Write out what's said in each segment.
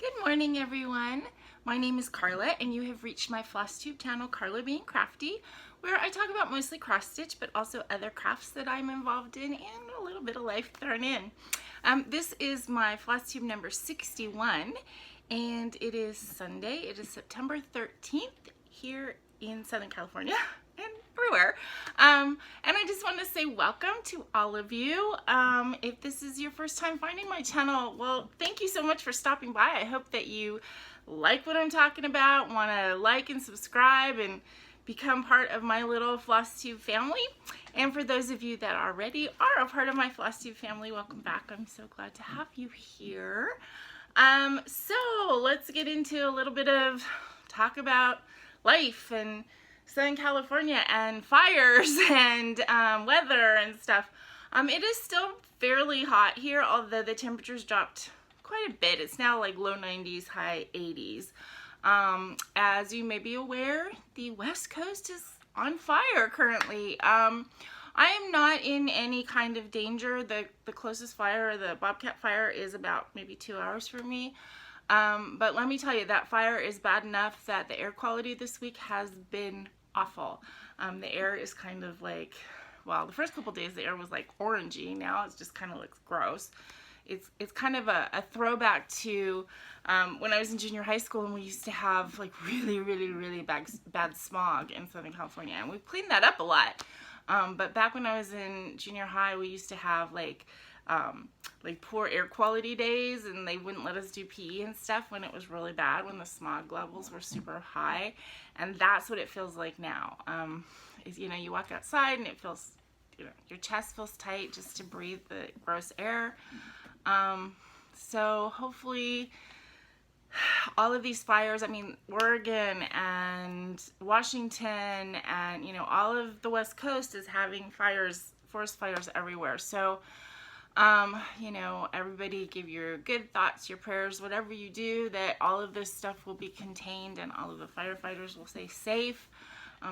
Good morning, everyone. My name is Karla, and you have reached my FlossTube channel, KarlaBeingCrafty, where I talk about mostly cross stitch, but also other crafts that I'm involved in, and a little bit of life thrown in. This is my FlossTube number 61, and it is Sunday. It is September 13th here in Southern California and everywhere. And I just want to say welcome to all of you. If this is your first time finding my channel, well, thank you so much for stopping by. I hope that you like what I'm talking about, want to like and subscribe and become part of my little FlossTube family. And for those of you that already are a part of my FlossTube family, welcome back. I'm so glad to have you here. So let's get into a little bit of talk about life and Southern California and fires and weather and stuff. It is still fairly hot here, although the temperatures dropped quite a bit. It's now like low 90s, high 80s. As you may be aware, the West Coast is on fire currently. I am not in any kind of danger. The closest fire, the Bobcat fire, is about maybe 2 hours from me. But let me tell you, that fire is bad enough that the air quality this week has been awful. The air is kind of like, well, the first couple days the air was like orangey. Now it's just kind of looks gross. It's kind of a throwback to when I was in junior high school and we used to have like really bad smog in Southern California, and we've cleaned that up a lot. But back when I was in junior high, we used to have like poor air quality days, and they wouldn't let us do PE and stuff when it was really bad, when the smog levels were super high. And that's what it feels like now. You walk outside and it feels, your chest feels tight just to breathe the gross air. So hopefully all of these fires, I mean, Oregon and Washington and, all of the West Coast is having fires, forest fires everywhere. So, everybody give your good thoughts, your prayers, whatever you do, that all of this stuff will be contained and all of the firefighters will stay safe.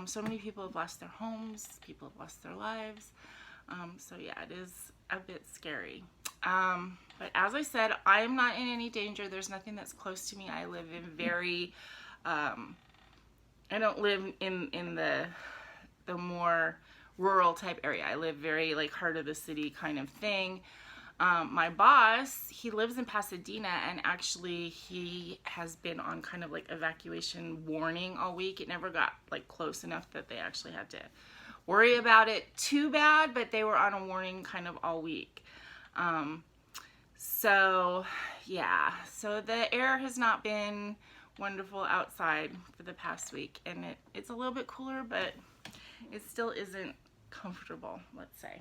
So many people have lost their homes, people have lost their lives. So yeah, it is a bit scary. But as I said, I am not in any danger. There's nothing that's close to me. I live in very, I don't live in the more rural type area. I live very like heart of the city kind of thing. My boss, he lives in Pasadena, and actually he has been on kind of like evacuation warning all week. It never got like close enough that they actually had to worry about it too bad, but they were on a warning kind of all week. So yeah, so the air has not been wonderful outside for the past week, and it's a little bit cooler, but it still isn't comfortable, let's say.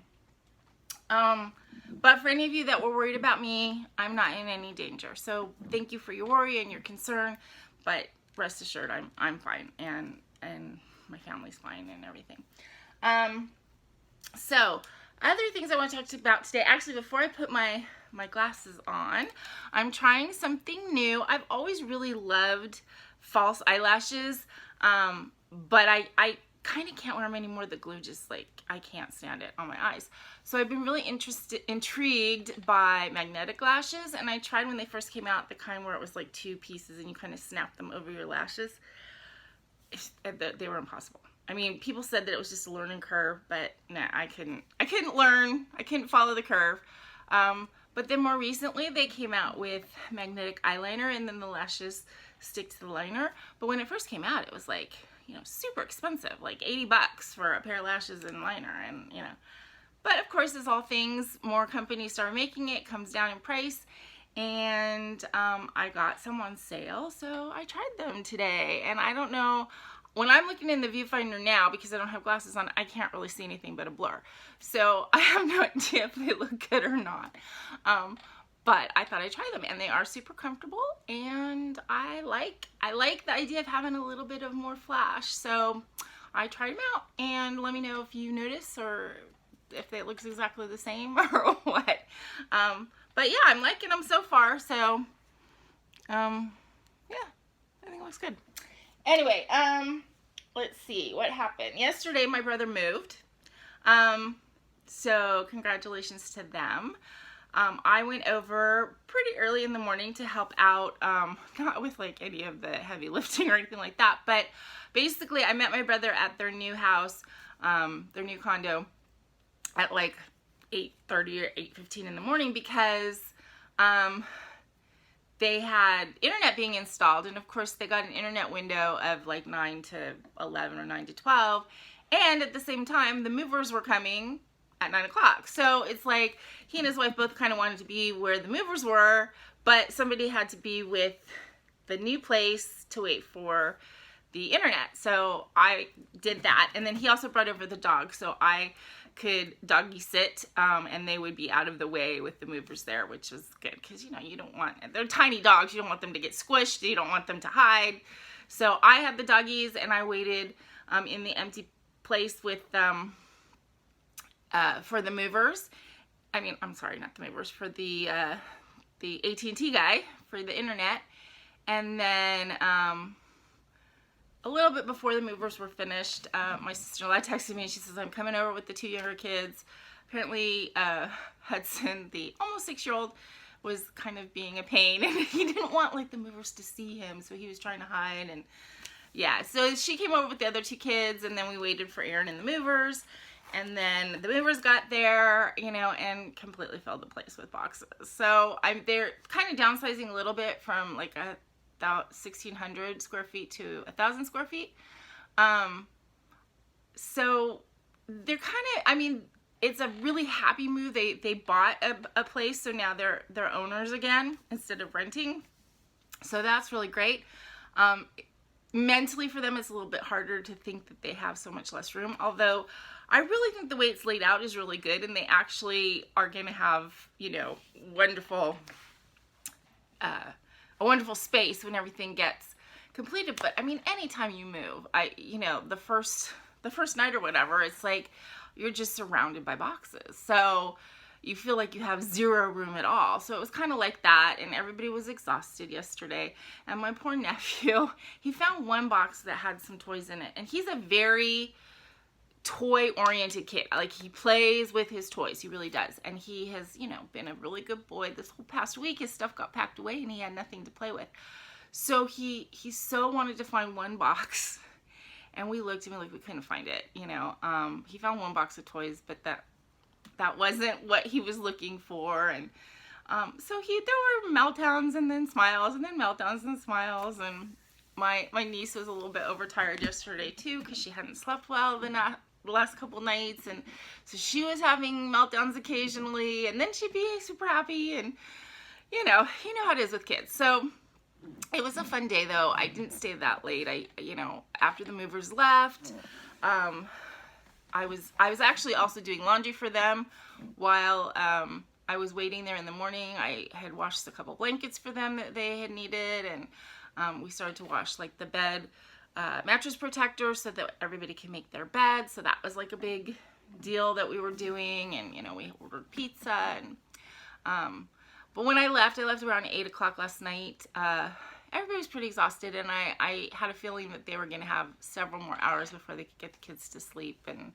But for any of you that were worried about me, I'm not in any danger. So thank you for your worry and your concern, but rest assured I'm fine, and my family's fine and everything. So other things I want to talk about today, actually before I put my glasses on, I'm trying something new. I've always really loved false eyelashes, but I kind of can't wear them anymore. The glue just like, I can't stand it on my eyes. So I've been really intrigued by magnetic lashes, and I tried when they first came out, the kind where it was like 2 pieces and you kind of snap them over your lashes. They were impossible. I mean, people said that it was just a learning curve, but nah, I couldn't learn. I couldn't follow the curve. But then more recently they came out with magnetic eyeliner, and then the lashes stick to the liner. But when it first came out, it was like, super expensive, like 80 bucks for a pair of lashes and liner, and but of course, as all things, more companies start making it, comes down in price, and I got some on sale, so I tried them today. And I don't know, when I'm looking in the viewfinder now, because I don't have glasses on, I can't really see anything but a blur, so I have no idea if they look good or not. But I thought I'd try them, and they are super comfortable, and I like the idea of having a little bit of more flash. So I tried them out, and let me know if you notice or if it looks exactly the same or what. But yeah, I'm liking them so far. So yeah, I think it looks good. Anyway, let's see what happened. Yesterday my brother moved. So congratulations to them. I went over pretty early in the morning to help out, not with like any of the heavy lifting or anything like that, but basically I met my brother at their new house, their new condo at like 8:30 or 8:15 in the morning because they had internet being installed, and of course they got an internet window of like 9 to 11 or 9 to 12, and at the same time the movers were coming at 9 o'clock. So it's like he and his wife both kind of wanted to be where the movers were, but somebody had to be with the new place to wait for the internet. So I did that, and then he also brought over the dog so I could doggy sit, and they would be out of the way with the movers there, which was good because, you know, you don't want, they're tiny dogs, you don't want them to get squished, you don't want them to hide. So I had the doggies and I waited in the empty place with for the movers. I mean, I'm sorry, not the movers, for the AT&T guy for the internet. And then a little bit before the movers were finished, my sister-in-law texted me and she says, I'm coming over with the 2 younger kids. Apparently Hudson, the almost 6-year-old, was kind of being a pain, and he didn't want like the movers to see him, so he was trying to hide. And yeah, so she came over with the other 2 kids, and then we waited for Aaron and the movers, and then the movers got there, you know, and completely filled the place with boxes. So they're kind of downsizing a little bit from like about 1,600 square feet to 1,000 square feet. So they're kind of, I mean, it's a really happy move. They bought a place, so now they're owners again instead of renting. So that's really great. Mentally for them, it's a little bit harder to think that they have so much less room, although I really think the way it's laid out is really good, and they actually are going to have, you know, wonderful, a wonderful space when everything gets completed. But I mean, anytime you move, you know, the first night or whatever, it's like you're just surrounded by boxes. So you feel like you have zero room at all. So it was kind of like that, and everybody was exhausted yesterday. And my poor nephew, he found one box that had some toys in it, and he's a very toy-oriented kid. Like, he plays with his toys, he really does. And he has, you know, been a really good boy. This whole past week, his stuff got packed away, and he had nothing to play with. So he so wanted to find one box, and we looked and we couldn't find it, you know. He found one box of toys, but that wasn't what he was looking for. And so there were meltdowns and then smiles, and then meltdowns and smiles. And my niece was a little bit overtired yesterday too, because she hadn't slept well the last couple nights, and so she was having meltdowns occasionally, and then she'd be super happy. And you know how it is with kids. So it was a fun day, though. I didn't stay that late. You know, after the movers left, I was actually also doing laundry for them while I was waiting there in the morning. I had washed a couple blankets for them that they had needed, and we started to wash like the bed mattress protector so that everybody can make their bed. So that was like a big deal that we were doing, and you know, we ordered pizza. And but when I left around 8 o'clock last night. Everybody was pretty exhausted, and I had a feeling that they were going to have several more hours before they could get the kids to sleep. And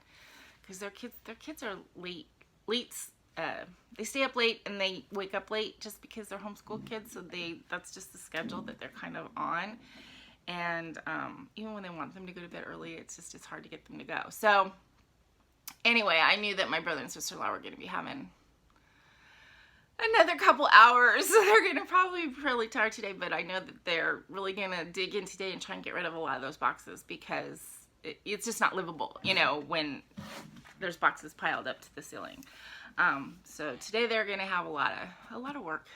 because their kids are late, they stay up late and they wake up late just because they're homeschool kids. So that's just the schedule that they're kind of on. And even when they want them to go to bed early, it's hard to get them to go. So anyway, I knew that my brother and sister-in-law were going to be having another couple hours. They're going to probably be really tired today, but I know that they're really going to dig in today and try and get rid of a lot of those boxes, because it's just not livable, you know, when there's boxes piled up to the ceiling. So today they're going to have a lot of work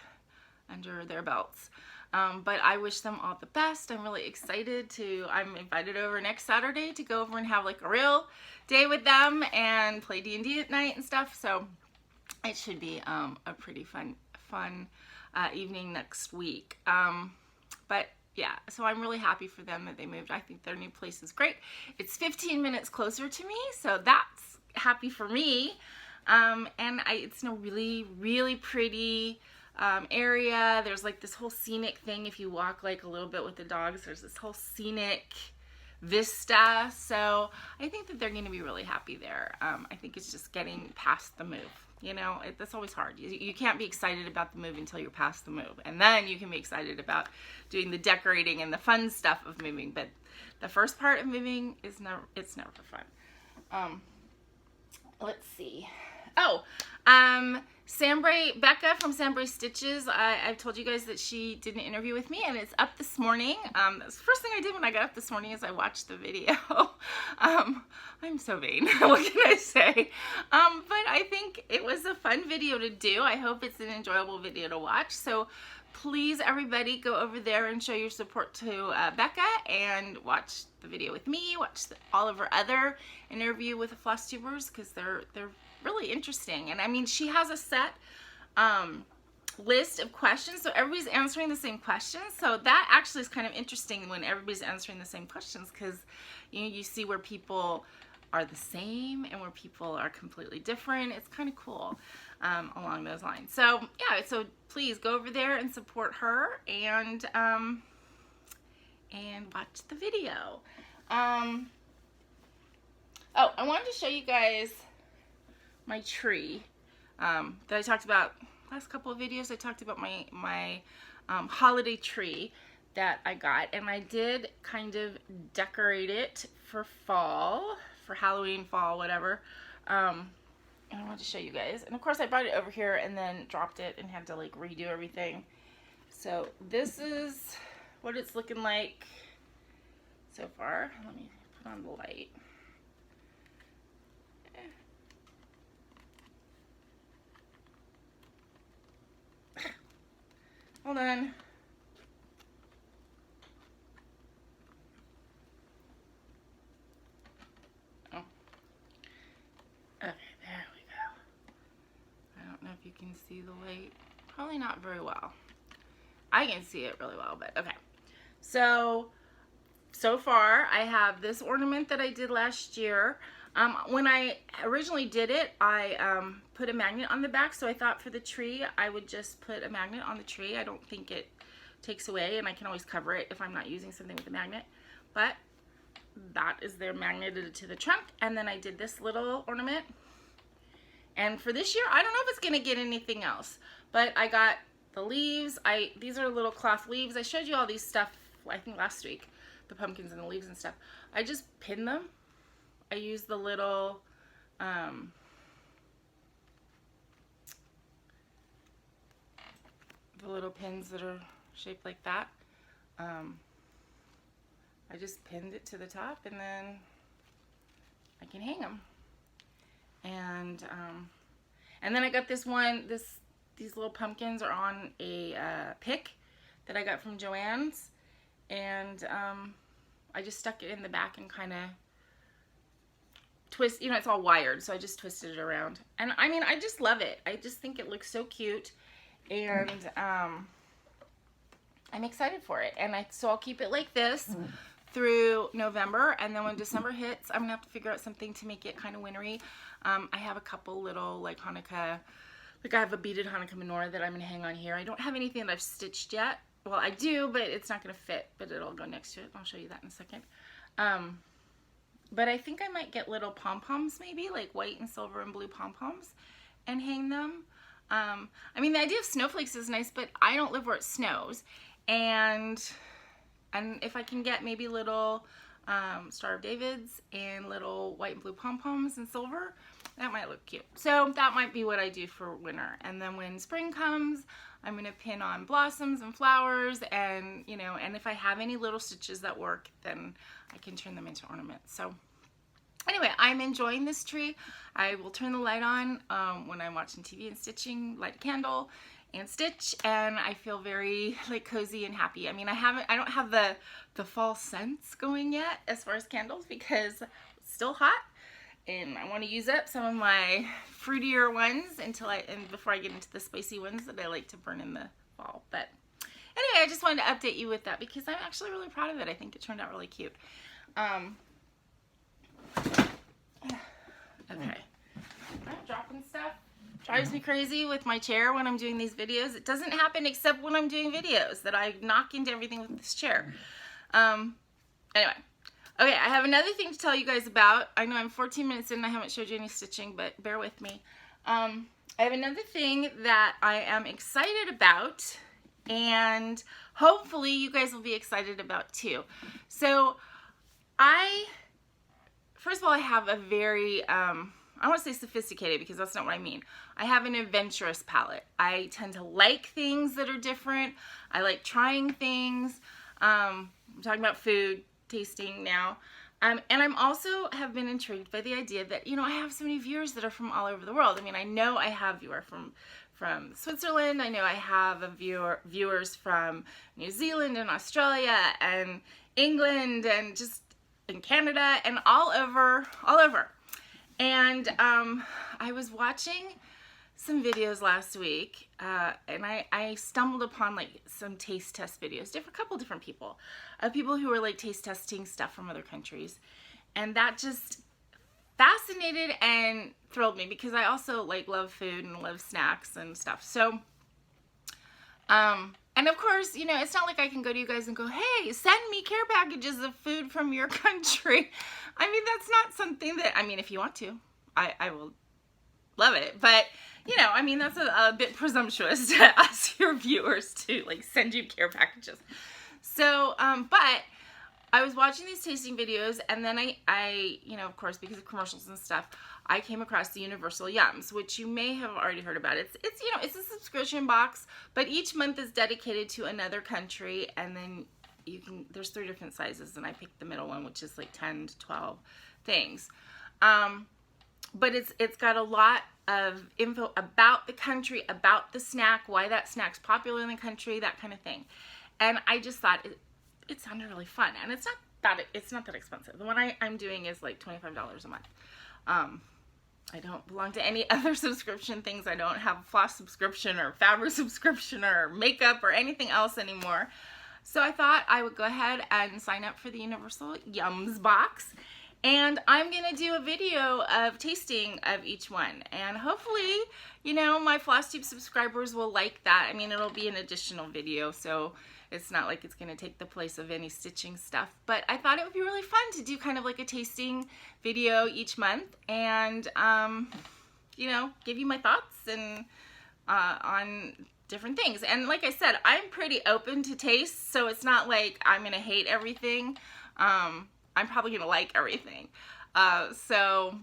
under their belts. But I wish them all the best. I'm really excited I'm invited over next Saturday to go over and have like a real day with them and play D&D at night and stuff. So it should be a pretty fun evening next week. But yeah, so I'm really happy for them that they moved. I think their new place is great. It's 15 minutes closer to me, so that's happy for me. And it's in a really, really pretty area. There's like this whole scenic thing. If you walk like a little bit with the dogs, there's this whole scenic vista. So I think that they're going to be really happy there. I think it's just getting past the move. You know, that's always hard. You can't be excited about the move until you're past the move. And then you can be excited about doing the decorating and the fun stuff of moving. But the first part of moving is never fun. Let's see. Oh, Becca from Sambray Stitches, I've told you guys that she did an interview with me, and it's up this morning. That's the first thing I did when I got up this morning is I watched the video. I'm so vain. What can I say? But I think it was a fun video to do. I hope it's an enjoyable video to watch. So please, everybody, go over there and show your support to Becca and watch the video with me. Watch all of her other interview with the FlossTubers, because they're really interesting. And I mean, she has a set list of questions, so everybody's answering the same questions. So that actually is kind of interesting when everybody's answering the same questions, because you see where people are the same and where people are completely different. It's kind of cool along those lines. So yeah, so please go over there and support her and watch the video. Oh, I wanted to show you guys my tree that I talked about last couple of videos. I talked about my holiday tree that I got, and I did kind of decorate it for fall, for Halloween, fall, whatever. And I wanted to show you guys. And of course I brought it over here and then dropped it and had to like redo everything. So this is what it's looking like so far. Let me put on the light. Hold on. Oh. Okay, there we go. I don't know if you can see the light. Probably not very well. I can see it really well, but okay. So far I have this ornament that I did last year. When I originally did it, I put a magnet on the back, so I thought for the tree I would just put a magnet on the tree. I don't think it takes away, and I can always cover it if I'm not using something with a magnet. But that is there magneted to the trunk, and then I did this little ornament. And for this year, I don't know if it's going to get anything else, but I got the leaves. These are little cloth leaves. I showed you all these stuff, I think last week, the pumpkins and the leaves and stuff. I just pinned them. I use the little pins that are shaped like that. I just pinned it to the top, and then I can hang them. And then I got this one. These little pumpkins are on a pick that I got from Joann's, and I just stuck it in the back and kind of twist, it's all wired, so I just twisted it around. And I mean, I just love it. I just think it looks so cute, and I'm excited for it. And so I'll keep it like this through November, and then when December hits, I'm gonna have to figure out something to make it kind of wintry. I have a couple little like Hanukkah, like I have a beaded Hanukkah menorah that I'm gonna hang on here. I don't have anything that I've stitched yet. Well, I do, but it's not gonna fit, but it'll go next to it. I'll show you that in a second. But I think I might get little pom-poms, maybe like white and silver and blue pom-poms, and hang them. I mean, the idea of snowflakes is nice, but I don't live where it snows. And if I can get maybe little Star of Davids and little white and blue pom-poms and silver, that might look cute. So that might be what I do for winter. And then when spring comes, I'm gonna pin on blossoms and flowers, and and if I have any little stitches that work, then I can turn them into ornaments. So anyway, I'm enjoying this tree. I will turn the light on when I'm watching TV and stitching, light a candle and stitch, and I feel very like cozy and happy. I mean, I don't have the fall scents going yet as far as candles, because it's still hot and I want to use up some of my fruitier ones before I get into the spicy ones that I like to burn in the fall. But anyway, I just wanted to update you with that because I'm actually really proud of it. I think it turned out really cute. Okay, I'm dropping stuff. Drives me crazy with my chair when I'm doing these videos. It doesn't happen except when I'm doing videos that I knock into everything with this chair. Anyway, okay, I have another thing to tell you guys about. I know I'm 14 minutes in and I haven't showed you any stitching, but bear with me. I I have another thing that I am excited about, and hopefully you guys will be excited about too. So first of all, I have a very, I don't want to say sophisticated because that's not what I mean. I have an adventurous palette. I tend to like things that are different. I like trying things. I'm talking about food, tasting now. And I'm also have been intrigued by the idea that, you know, I have so many viewers that are from all over the world. I mean, I know I have viewers from Switzerland. I know I have viewers from New Zealand and Australia and England and just in Canada and all over. And I was watching some videos last week, and I stumbled upon like some taste test videos, couple different people, people who were like taste testing stuff from other countries, and that just fascinated and thrilled me because I also like love food and love snacks and stuff. So, and of course, you know, it's not like I can go to you guys and go, hey, send me care packages of food from your country. I mean, that's not something that, I mean, if you want to, I will love it, but you know, I mean, that's a bit presumptuous to ask your viewers to like send you care packages. So, but I was watching these tasting videos, and then I, you know, of course, because of commercials and stuff, I came across the Universal Yums, which you may have already heard about. It's you know, it's a subscription box, but each month is dedicated to another country, and then there's 3 different sizes, and I picked the middle one, which is like 10 to 12 things. But it's got a lot of info about the country, about the snack, why that snack's popular in the country, that kind of thing. And I just thought it sounded really fun, and it's not that expensive. The one I'm doing is like $25 a month. I don't belong to any other subscription things. I don't have a Floss subscription or fabric subscription or makeup or anything else anymore. So I thought I would go ahead and sign up for the Universal Yums box. And I'm going to do a video of tasting of each one. And hopefully, you know, my FlossTube subscribers will like that. I mean, it'll be an additional video, so it's not like it's going to take the place of any stitching stuff. But I thought it would be really fun to do kind of like a tasting video each month and, you know, give you my thoughts and on different things. And like I said, I'm pretty open to taste, so it's not like I'm going to hate everything. I'm probably going to like everything. So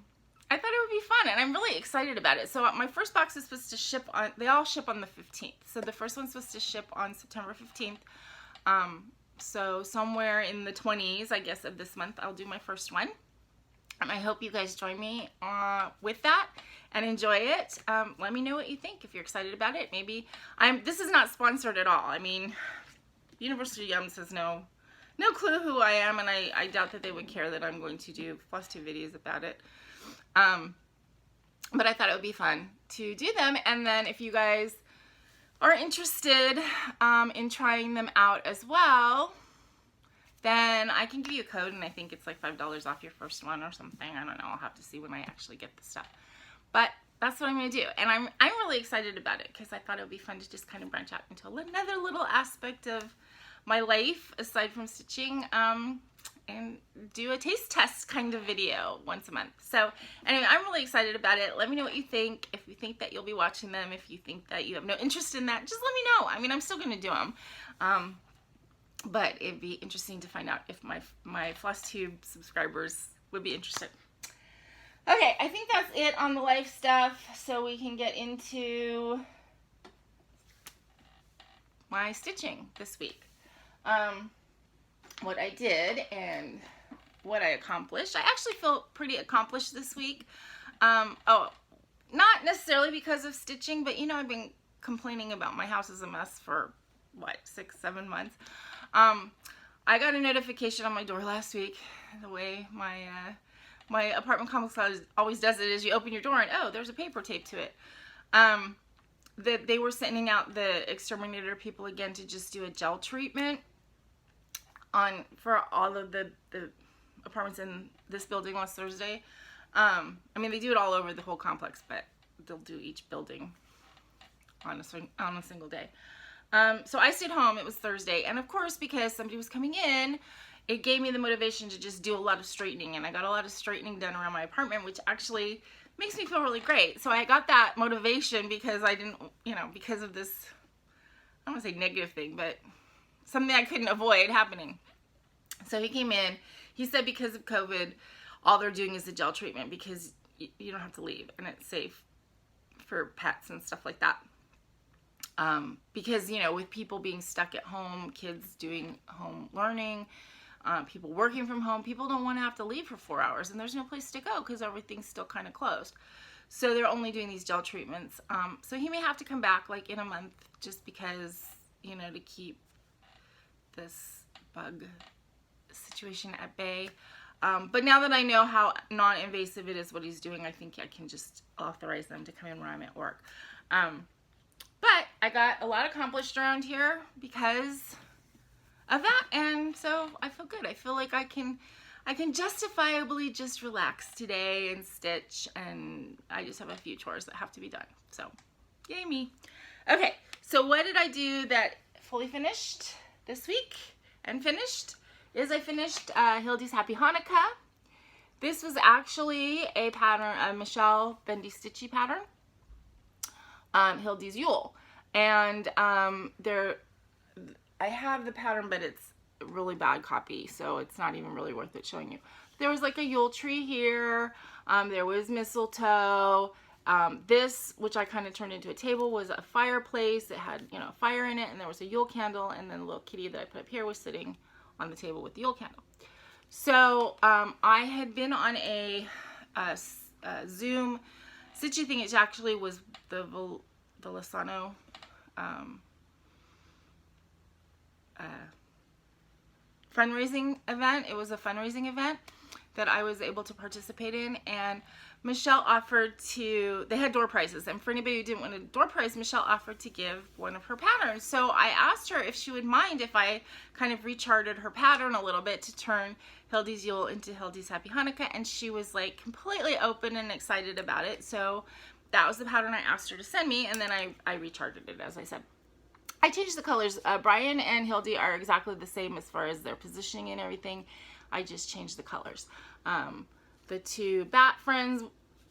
I thought it would be fun, and I'm really excited about it. So my first box is supposed to ship on, they all ship on the 15th. So the first one's supposed to ship on September 15th. So somewhere in the 20s, I guess, of this month, I'll do my first one. And I hope you guys join me with that and enjoy it. Let me know what you think, if you're excited about it. Maybe this is not sponsored at all. I mean, Universal Yums has no clue who I am, and I doubt that they would care that I'm going to do FlossTube videos about it. But I thought it would be fun to do them, and then if you guys are interested in trying them out as well, then I can give you a code, and I think it's like $5 off your first one or something. I don't know. I'll have to see when I actually get the stuff. But that's what I'm going to do, and I'm really excited about it because I thought it would be fun to just kind of branch out into another little aspect of my life aside from stitching, and do a taste test kind of video once a month. So anyway, I'm really excited about it. Let me know what you think. If you think that you'll be watching them, if you think that you have no interest in that, just let me know. I mean, I'm still going to do them. But it'd be interesting to find out if my FlossTube subscribers would be interested. Okay, I think that's it on the life stuff, so we can get into my stitching this week. What I did and what I accomplished. I actually feel pretty accomplished this week. Oh, not necessarily because of stitching, but you know, I've been complaining about my house is a mess for what, 6-7 months. I got a notification on my door last week. The way my apartment complex always does it is you open your door and oh, there's a paper taped to it. That they were sending out the exterminator people again to just do a gel treatment for all of the apartments in this building last Thursday. I mean, they do it all over the whole complex, but they'll do each building on a single day. So I stayed home. It was Thursday, and of course, because somebody was coming in, it gave me the motivation to just do a lot of straightening, and I got a lot of straightening done around my apartment, which actually makes me feel really great. So I got that motivation because I didn't, you know, because of this, I don't want to say negative thing, but something I couldn't avoid happening. So he came in, he said because of COVID, all they're doing is the gel treatment because you don't have to leave and it's safe for pets and stuff like that. Because, you know, with people being stuck at home, kids doing home learning, people working from home, people don't want to have to leave for 4 hours and there's no place to go because everything's still kind of closed. So they're only doing these gel treatments. So he may have to come back like in a month just because, you know, to keep this bug situation at bay. But now that I know how non-invasive it is what he's doing, I think I can just authorize them to come in when I'm at work. But I got a lot accomplished around here because of that, and so I feel good. I feel like I can justifiably just relax today and stitch, and I just have a few chores that have to be done. So, yay me. Okay, so what did I do that fully finished this week and finished is I finished Hildy's Happy Hanukkah. This was actually a pattern, a Michelle Bendy Stitchy pattern, Hildy's Yule. And I have the pattern, but it's a really bad copy, so it's not even really worth it showing you. There was like a Yule tree here. There was mistletoe. This, which I kind of turned into a table, was a fireplace. It had, you know, fire in it, and there was a Yule candle, and then the little kitty that I put up here was sitting on the table with the Yule candle. So I had been on a Zoom stitchy thing. It actually was the Lugana fundraising event. It was a fundraising event that I was able to participate in, and Michelle offered to, they had door prizes, and for anybody who didn't win a door prize, Michelle offered to give one of her patterns. So I asked her if she would mind if I kind of recharted her pattern a little bit to turn Hildy's Yule into Hildy's Happy Hanukkah, and she was like completely open and excited about it. So that was the pattern I asked her to send me, and then I recharted it, as I said. I changed the colors. Brian and Hildy are exactly the same as far as their positioning and everything. I just changed the colors. The two bat friends,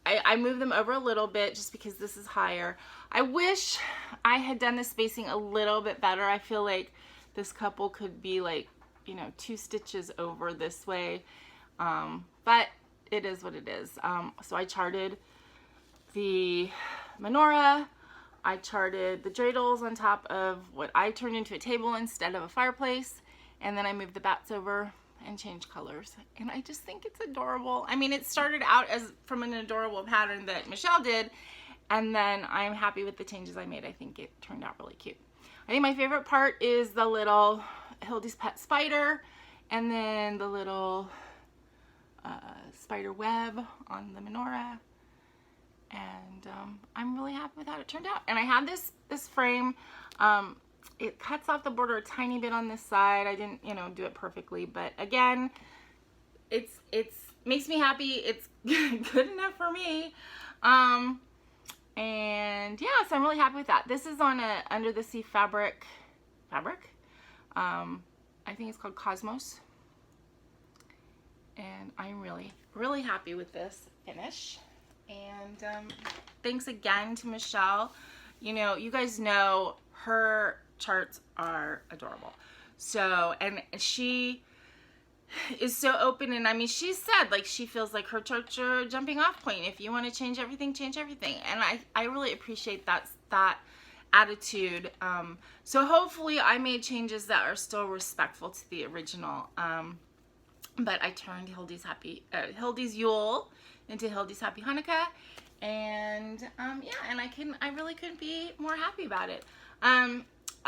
I moved them over a little bit just because this is higher. I wish I had done the spacing a little bit better. I feel like this couple could be like, you know, 2 stitches over this way. But it is what it is. So I charted the menorah. I charted the dreidels on top of what I turned into a table instead of a fireplace. And then I moved the bats over and changed colors. And I just think it's adorable. I mean, it started out as from an adorable pattern that Michelle did. And then I'm happy with the changes I made. I think it turned out really cute. I think my favorite part is the little Hildy's pet spider. And then the little spider web on the menorah. And I'm really happy with how it turned out. And I had this frame. It cuts off the border a tiny bit on this side. I didn't, you know, do it perfectly, but again, it's makes me happy. It's good enough for me. And yeah, so I'm really happy with that. This is on a Under the Sea fabric. I think it's called Cosmos. And I'm really happy with this finish. And thanks again to Michelle. You know, you guys know her charts are adorable. So, and she is so open, and I mean, she said like she feels like her charts are a jumping off point. If you want to change everything, change everything. And I really appreciate that attitude. So hopefully I made changes that are still respectful to the original. But I turned Hildy's Yule into Hildy's Happy Hanukkah, and yeah, and I really couldn't be more happy about it.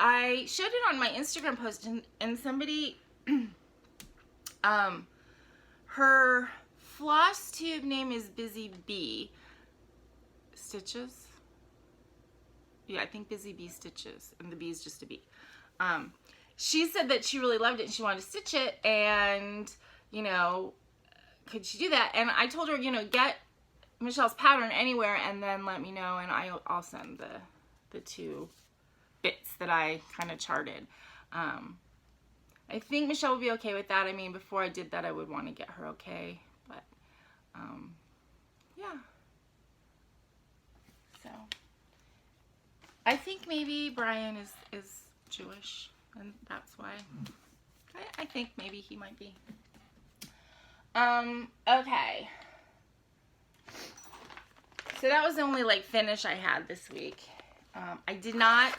I showed it on my Instagram post, and somebody, her FlossTube name is Busy Bee Stitches. Yeah, I think Busy Bee Stitches, and the bee is just a bee. She said that she really loved it and she wanted to stitch it, and you know, could she do that? And I told her, you know, get Michelle's pattern anywhere and then let me know, and I'll send the 2 bits that I kind of charted. I think Michelle would be okay with that. I mean, before I did that, I would want to get her okay, but yeah. So I think maybe Brian is Jewish, and that's why. I think maybe he might be. Okay. So that was the only like finish I had this week. I did not,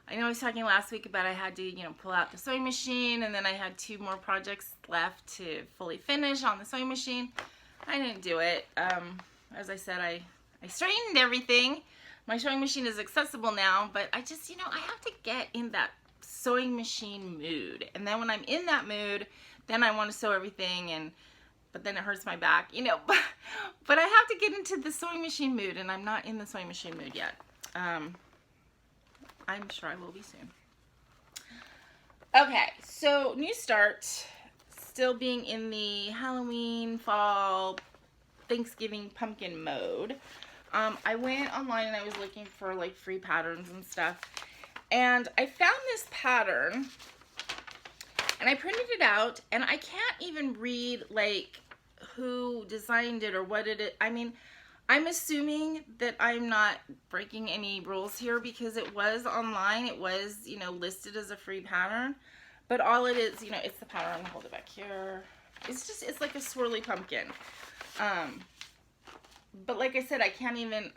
I know I was talking last week about I had to, you know, pull out the sewing machine, and then I had 2 more projects left to fully finish on the sewing machine. I didn't do it. As I said, I straightened everything. My sewing machine is accessible now, but I just, you know, I have to get in that sewing machine mood. And then when I'm in that mood, then I want to sew everything, but then it hurts my back, you know. But I have to get into the sewing machine mood, and I'm not in the sewing machine mood yet. I'm sure I will be soon. Okay, so new start, still being in the Halloween, fall, Thanksgiving pumpkin mode. I went online and I was looking for like free patterns and stuff, and I found this pattern, and I printed it out, and I can't even read like who designed it or what it is. I mean, I'm assuming that I'm not breaking any rules here because it was online. It was, you know, listed as a free pattern, but all it is, you know, it's the pattern. Hold it back here. It's like a swirly pumpkin. But like I said, I can't even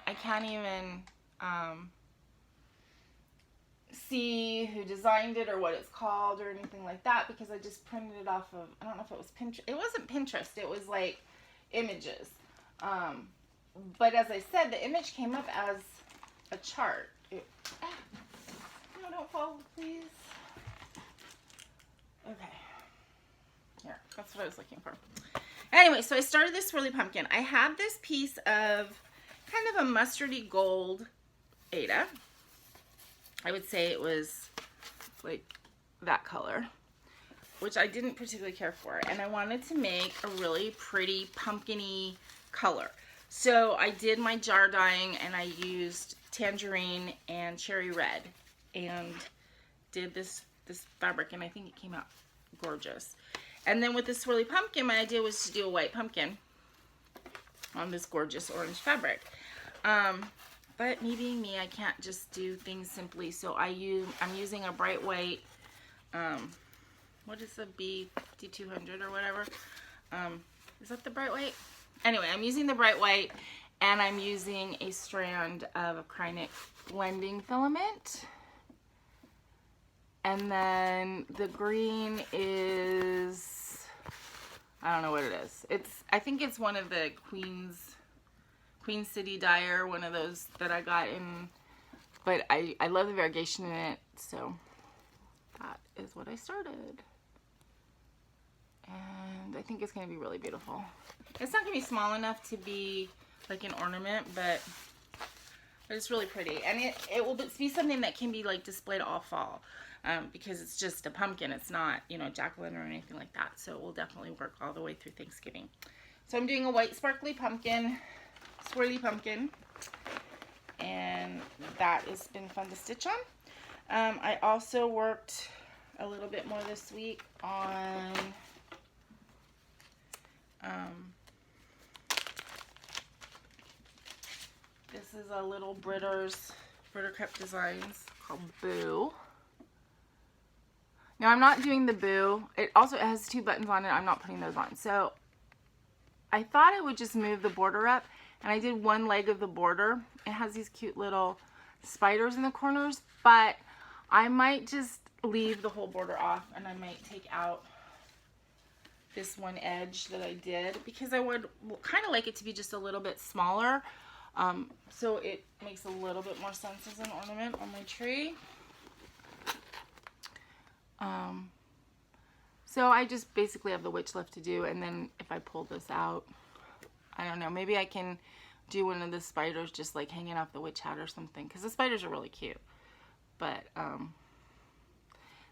see who designed it or what it's called or anything like that, because I just printed it off of, I don't know if it was Pinterest. It wasn't Pinterest. It was like images. But as I said, the image came up as a chart. No, don't fall, please. Okay. Here, that's what I was looking for. Anyway, so I started this swirly pumpkin. I have this piece of kind of a mustardy gold Aida. I would say it was like that color, which I didn't particularly care for. And I wanted to make a really pretty pumpkin-y color. So I did my jar dyeing, and I used tangerine and cherry red and did this fabric, and I think it came out gorgeous. And then with the swirly pumpkin, my idea was to do a white pumpkin on this gorgeous orange fabric. But me being me, I can't just do things simply. So I'm using a bright white, what is the B5200 or whatever? Is that the bright white? Anyway, I'm using the bright white, and I'm using a strand of Kreinik blending filament. And then the green is, I don't know what it is. I think it's one of the Queen City dyer, one of those that I got in, but I love the variegation in it, so that is what I started. And I think it's going to be really beautiful. It's not going to be small enough to be like an ornament, but it's really pretty. And it will be something that can be like displayed all fall, because it's just a pumpkin. It's not, you know, jack-o'-lantern or anything like that. So it will definitely work all the way through Thanksgiving. So I'm doing a white sparkly pumpkin, swirly pumpkin, and that has been fun to stitch on. I also worked a little bit more this week on this is a little Britter Cup Designs called Boo. Now I'm not doing the Boo. It also has 2 buttons on it. I'm not putting those on. So I thought I would just move the border up, and I did one leg of the border. It has these cute little spiders in the corners, but I might just leave the whole border off, and I might take out this one edge that I did, because I would kind of like it to be just a little bit smaller, so it makes a little bit more sense as an ornament on my tree. So I just basically have the witch left to do, and then if I pull this out, I don't know, maybe I can do one of the spiders just like hanging off the witch hat or something, because the spiders are really cute. But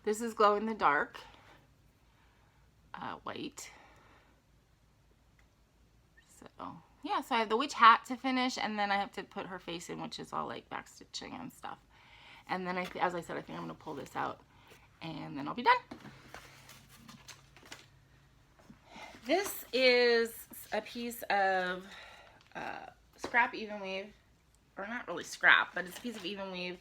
this is glow in the dark white. So yeah, so I have the witch hat to finish, and then I have to put her face in, which is all like back stitching and stuff. And then as I said, I think I'm going to pull this out, and then I'll be done. This is a piece of scrap even weave or not really scrap, but it's a piece of even weave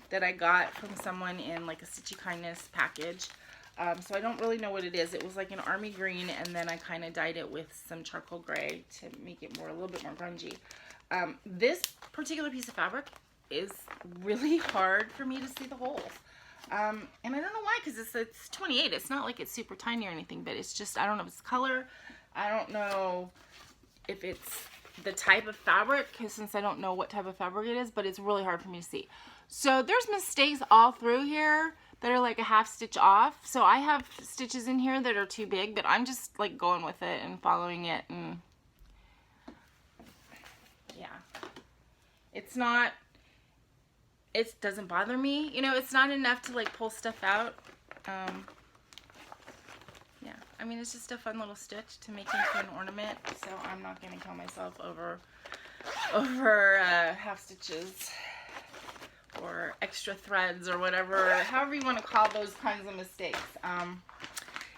that I got from someone in like a Stitchy Kindness package. So I don't really know what it is. It was like an army green, and then I kind of dyed it with some charcoal gray to make it a little bit more grungy. This particular piece of fabric is really hard for me to see the holes. And I don't know why, because it's 28. It's not like it's super tiny or anything, but it's just, I don't know if it's color. I don't know if it's the type of fabric, because since I don't know what type of fabric it is, but it's really hard for me to see. So there's mistakes all through here that are like a half stitch off. So I have stitches in here that are too big, but I'm just like going with it and following it, and yeah. It's not, it doesn't bother me. You know, it's not enough to like pull stuff out. Yeah, I mean, it's just a fun little stitch to make into an ornament, so I'm not going to kill myself over half stitches or extra threads or whatever, however you want to call those kinds of mistakes.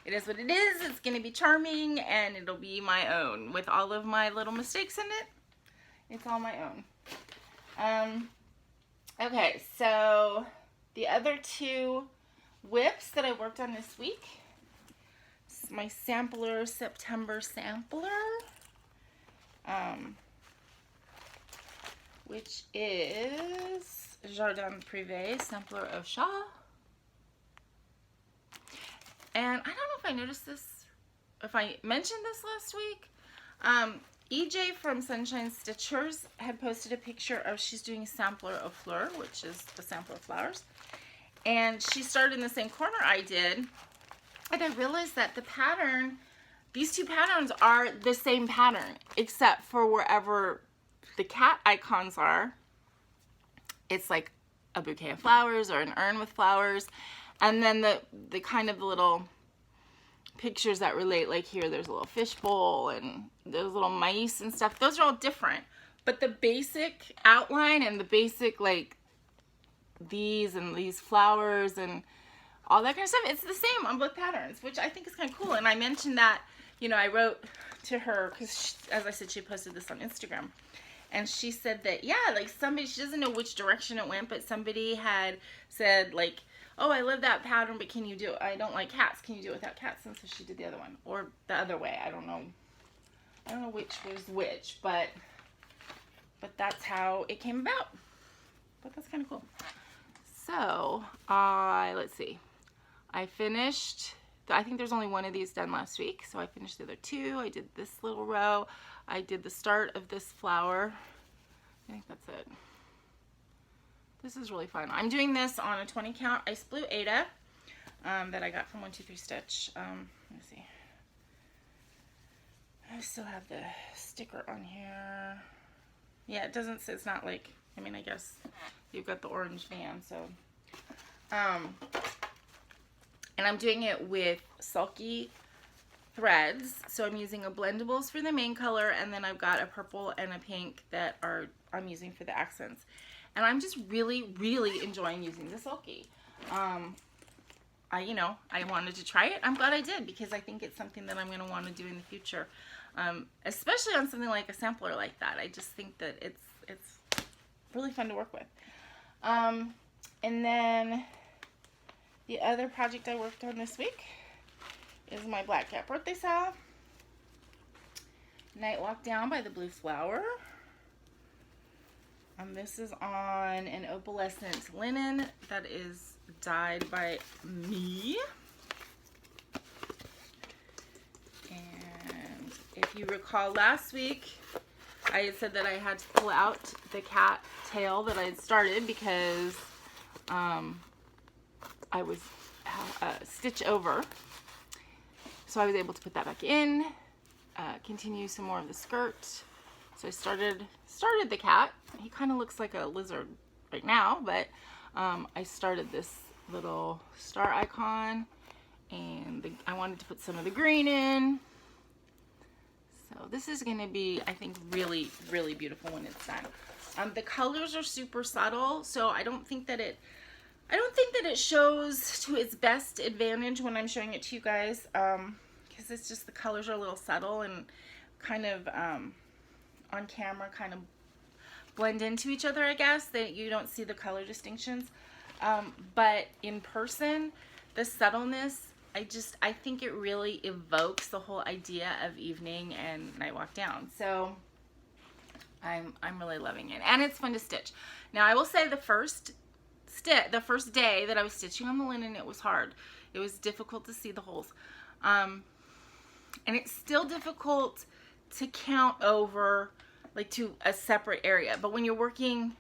It is what it is. It's going to be charming, and it'll be my own with all of my little mistakes in it. It's all my own. Okay, so the other two whips that I worked on this week, this is my sampler, September sampler, which is Jardin Privé Sampler of Shaw. And I don't know if I noticed this, if I mentioned this last week. EJ from Sunshine Stitchers had posted a picture of, she's doing a sampler of fleur, which is the sampler of flowers. And she started in the same corner I did. And I realized that the pattern, these two patterns are the same pattern, except for wherever the cat icons are, it's like a bouquet of flowers or an urn with flowers. And then the kind of little pictures that relate, like here there's a little fishbowl and there's little mice and stuff. Those are all different. But the basic outline and the basic, like these and these flowers and all that kind of stuff, it's the same on both patterns, which I think is kind of cool. And I mentioned that, you know, I wrote to her because, as I said, she posted this on Instagram. And she said that, yeah, like somebody, she doesn't know which direction it went, but somebody had said, like, oh, I love that pattern, but can you do it? I don't like cats. Can you do it without cats? And so she did the other one. Or the other way. I don't know. I don't know which was which, but that's how it came about. But that's kind of cool. So, let's see. I finished, I think there's only one of these done last week, so I finished the other two. I did this little row. I did the start of this flower. I think that's it. This is really fun. I'm doing this on a 20 count ice blue Aida that I got from 123 Stitch. Let me see. I still have the sticker on here. Yeah, it doesn't say, it's not like, I mean, I guess you've got the orange van, so. And I'm doing it with sulky threads. So I'm using a Blendables for the main color, and then I've got a purple and a pink that I'm using for the accents. And I'm just really, really enjoying using the sulky. You know, I wanted to try it. I'm glad I did, because I think it's something that I'm going to want to do in the future. Especially on something like a sampler like that. I just think that it's really fun to work with. And then the other project I worked on this week is my Black Cat birthday salve. Night Walk Down by the Blue Flower. This is on an opalescent linen that is dyed by me. And if you recall last week, I had said that I had to pull out the cat tail that I had started because I was stitch over. So I was able to put that back in, continue some more of the skirt. So I started the cat. He kind of looks like a lizard right now, but I started this little star icon, and I wanted to put some of the green in. So this is going to be, I think, really, really beautiful when it's done. The colors are super subtle, so I don't think that it shows to its best advantage when I'm showing it to you guys, because it's just the colors are a little subtle and kind of on camera kind of blend into each other, I guess, that you don't see the color distinctions. But in person, the subtleness, I think it really evokes the whole idea of evening and night walk down. So I'm really loving it, and it's fun to stitch. Now I will say the first day that I was stitching on the linen, it was hard. It was difficult to see the holes, and it's still difficult to count over like to a separate area. But when you're working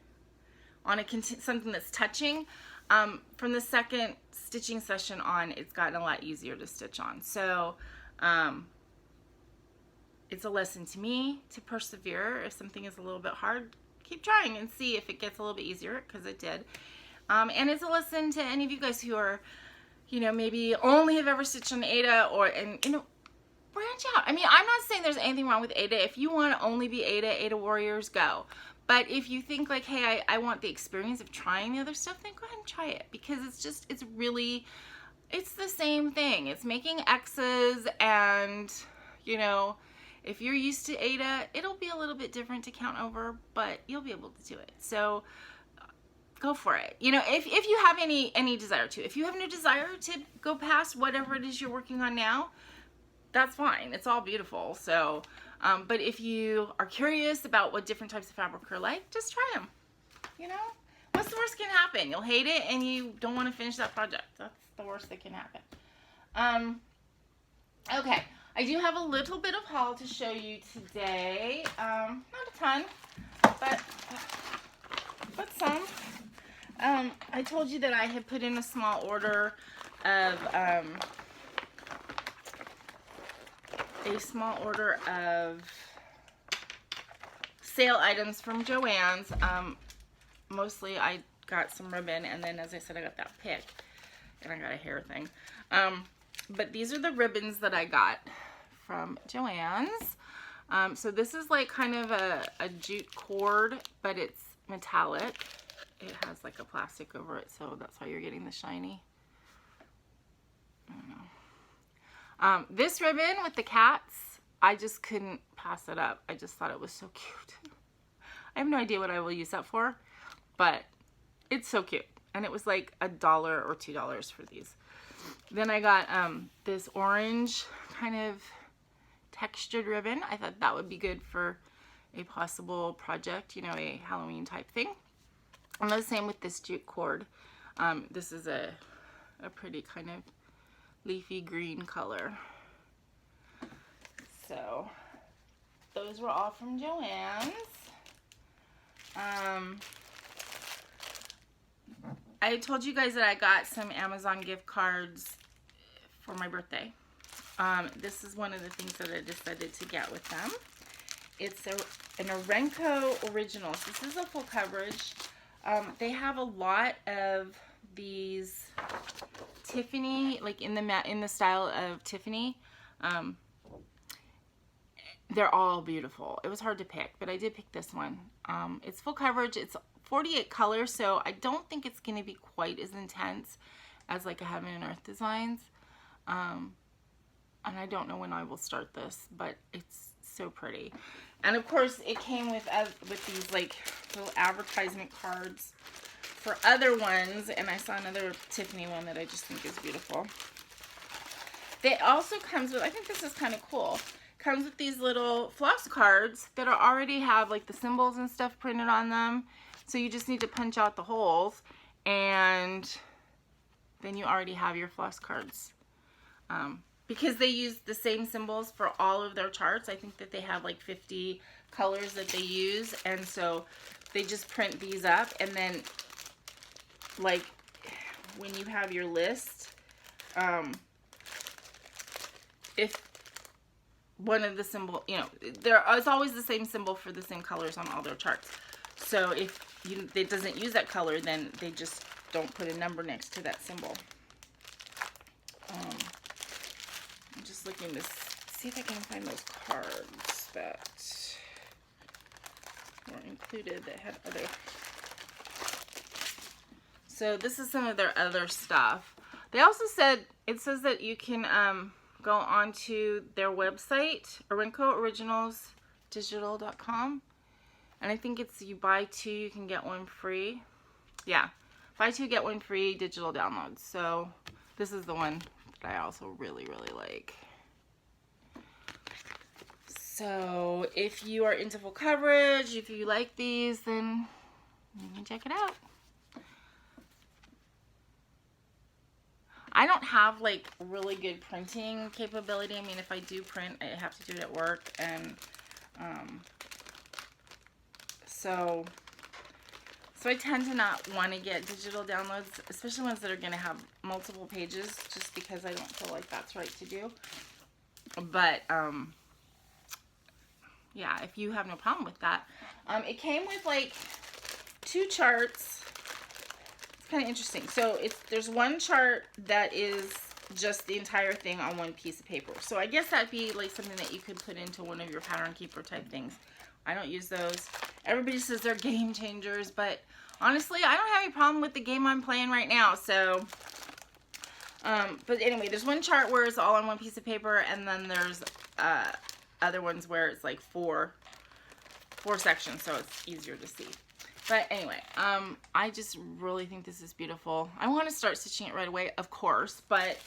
on something that's touching, from the second stitching session on, it's gotten a lot easier to stitch on. So it's a lesson to me to persevere. If something is a little bit hard, keep trying and see if it gets a little bit easier, because it did. And it's a lesson to any of you guys who are, you know, maybe only have ever stitched on Aida, and you know, branch out. I mean, I'm not saying there's anything wrong with Aida. If you want to only be Aida warriors, go. But if you think like, hey, I want the experience of trying the other stuff, then go ahead and try it, because it's really, it's the same thing. It's making X's, and you know, if you're used to Aida, it'll be a little bit different to count over, but you'll be able to do it. So go for it. You know, if you have any desire to. If you have no desire to go past whatever it is you're working on now, that's fine. It's all beautiful. So, but if you are curious about what different types of fabric are like, just try them. You know, what's the worst can happen? You'll hate it and you don't want to finish that project. That's the worst that can happen. Okay, I do have a little bit of haul to show you today. Not a ton, but some. I told you that I had put in a small order of sale items from Joann's. Mostly I got some ribbon, and then, as I said, I got that pick, and I got a hair thing. But these are the ribbons that I got from Joann's. So this is like kind of a jute cord, but it's metallic. It has like a plastic over it, so that's why you're getting the shiny. I don't know. This ribbon with the cats, I just couldn't pass it up. I just thought it was so cute. I have no idea what I will use that for, but it's so cute. And it was like $1 or $2 for these. Then I got this orange kind of textured ribbon. I thought that would be good for a possible project, you know, a Halloween type thing. And the same with this jute cord. This is a pretty kind of leafy green color. So those were all from Joann's. I told you guys that I got some Amazon gift cards for my birthday. This is one of the things that I decided to get with them. It's an Kreinik Originals. This is a full coverage. They have a lot of these Tiffany, like in the style of Tiffany. They're all beautiful. It was hard to pick, but I did pick this one. It's full coverage. It's 48 colors, so I don't think it's going to be quite as intense as like a Heaven and Earth Designs. And I don't know when I will start this, but it's so pretty. And of course, it came with these like little advertisement cards for other ones, and I saw another Tiffany one that I just think is beautiful. It also comes with, I think this is kind of cool, comes with these little floss cards that already have like the symbols and stuff printed on them. So you just need to punch out the holes, and then you already have your floss cards. Because they use the same symbols for all of their charts. I think that they have like 50 colors that they use, and so they just print these up, and then like when you have your list, if one of the symbol, you know, it's always the same symbol for the same colors on all their charts. So if it doesn't use that color, then they just don't put a number next to that symbol. I'm just looking to see if I can find those cards that were included that had other. So this is some of their other stuff. They also said, it says that you can go onto their website, KreinikOriginalsDigital.com, And I think it's you buy 2, you can get 1 free. Yeah, buy 2, get 1 free digital downloads. So this is the one that I also really, really like. So if you are into full coverage, if you like these, then you can check it out. I don't have like really good printing capability. I mean, if I do print, I have to do it at work, and so I tend to not want to get digital downloads, especially ones that are going to have multiple pages, just because I don't feel like that's right to do. But yeah, if you have no problem with that. It came with like 2 charts. It's kind of interesting. So there's one chart that is just the entire thing on one piece of paper. So I guess that'd be like something that you could put into one of your pattern keeper type things. I don't use those. Everybody says they're game changers, but honestly, I don't have any problem with the game I'm playing right now. So, but anyway, there's one chart where it's all on one piece of paper, and then there's other ones where it's like four sections, so it's easier to see. But anyway, I just really think this is beautiful. I want to start stitching it right away, of course, but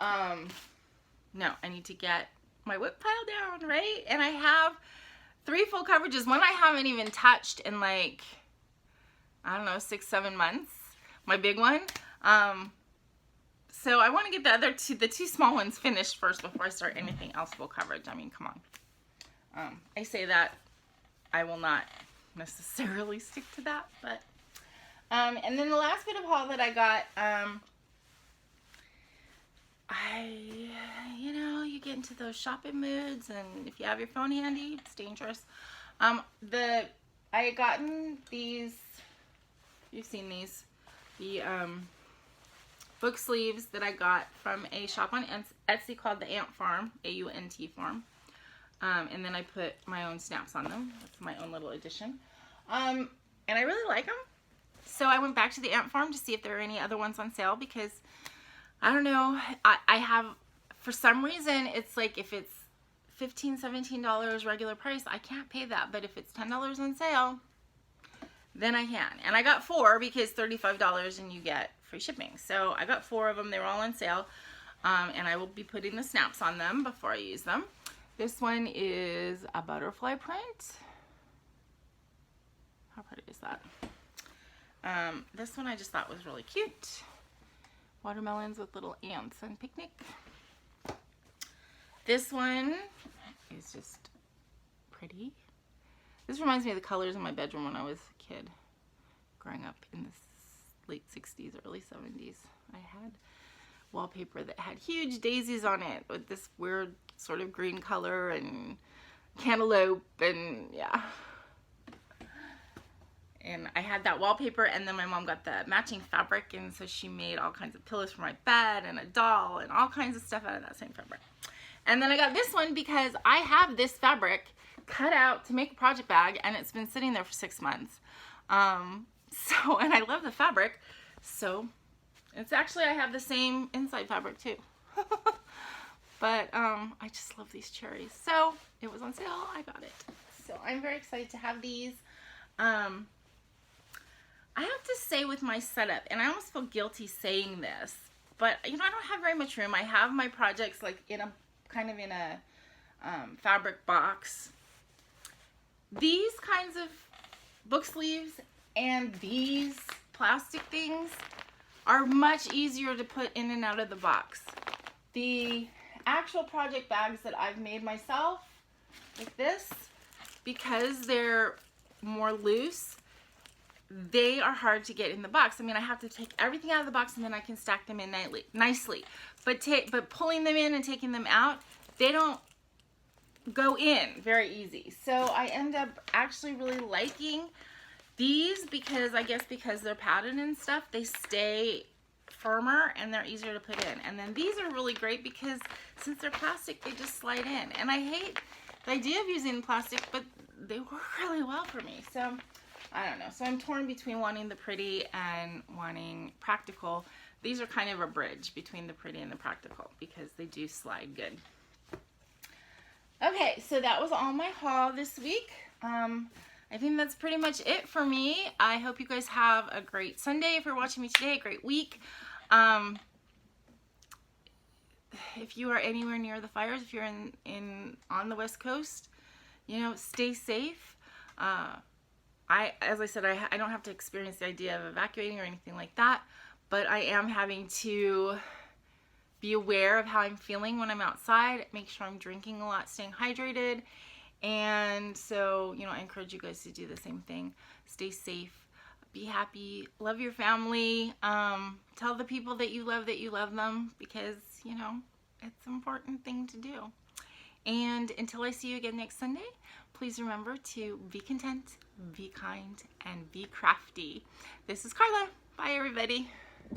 no, I need to get my whip pile down, right? And I have 3 full coverages. One I haven't even touched in like, I don't know, 6-7 months. My big one. So I want to get the other 2, the 2 small ones finished first before I start anything else full coverage. I mean, come on. I say that, I will not necessarily stick to that, but and then the last bit of haul that I got, you know, you get into those shopping moods, and if you have your phone handy, it's dangerous. I had gotten these, you've seen these, the book sleeves that I got from a shop on Etsy called the Ant Farm, A-U-N-T Farm. And then I put my own snaps on them. That's my own little addition. And I really like them. So I went back to the Ant Farm to see if there are any other ones on sale, because I don't know. I have, for some reason, it's like if it's $15, $17 regular price, I can't pay that. But if it's $10 on sale, then I can. And I got 4 because $35 and you get free shipping. So I got 4 of them. They were all on sale. And I will be putting the snaps on them before I use them. This one is a butterfly print. How pretty is that? This one I just thought was really cute. Watermelons with little ants and picnic. This one is just pretty. This reminds me of the colors in my bedroom when I was a kid, growing up in the late 60s, early 70s. I had wallpaper that had huge daisies on it with this weird sort of green color and cantaloupe, and yeah. And I had that wallpaper, and then my mom got the matching fabric, and so she made all kinds of pillows for my bed and a doll and all kinds of stuff out of that same fabric. And then I got this one because I have this fabric cut out to make a project bag, and it's been sitting there for 6 months. And I love the fabric, so it's actually, I have the same inside fabric too. But I just love these cherries. So it was on sale, I got it. So I'm very excited to have these. I have to say with my setup, and I almost feel guilty saying this, but you know, I don't have very much room. I have my projects like in a kind of in a fabric box. These kinds of book sleeves and these plastic things are much easier to put in and out of the box. The actual project bags that I've made myself, like this, because they're more loose, they are hard to get in the box. I mean, I have to take everything out of the box and then I can stack them in nicely. But pulling them in and taking them out, they don't go in very easy. So I end up actually really liking these because I guess because they're padded and stuff, they stay firmer and they're easier to put in. And then these are really great because since they're plastic, they just slide in. And I hate the idea of using plastic, but they work really well for me. So I don't know. So I'm torn between wanting the pretty and wanting practical. These are kind of a bridge between the pretty and the practical because they do slide good. Okay, so that was all my haul this week. I I think that's pretty much it for me. I hope you guys have a great Sunday if you're watching me today, a great week. If you are anywhere near the fires, if you're on the West Coast, you know, stay safe. As I said, I don't have to experience the idea of evacuating or anything like that, but I am having to be aware of how I'm feeling when I'm outside, make sure I'm drinking a lot, staying hydrated, and so, you know, I encourage you guys to do the same thing. Stay safe, be happy, love your family, tell the people that you love them, because, you know, it's an important thing to do. And until I see you again next Sunday, please remember to be content, be kind, and be crafty. This is Karla. Bye, everybody.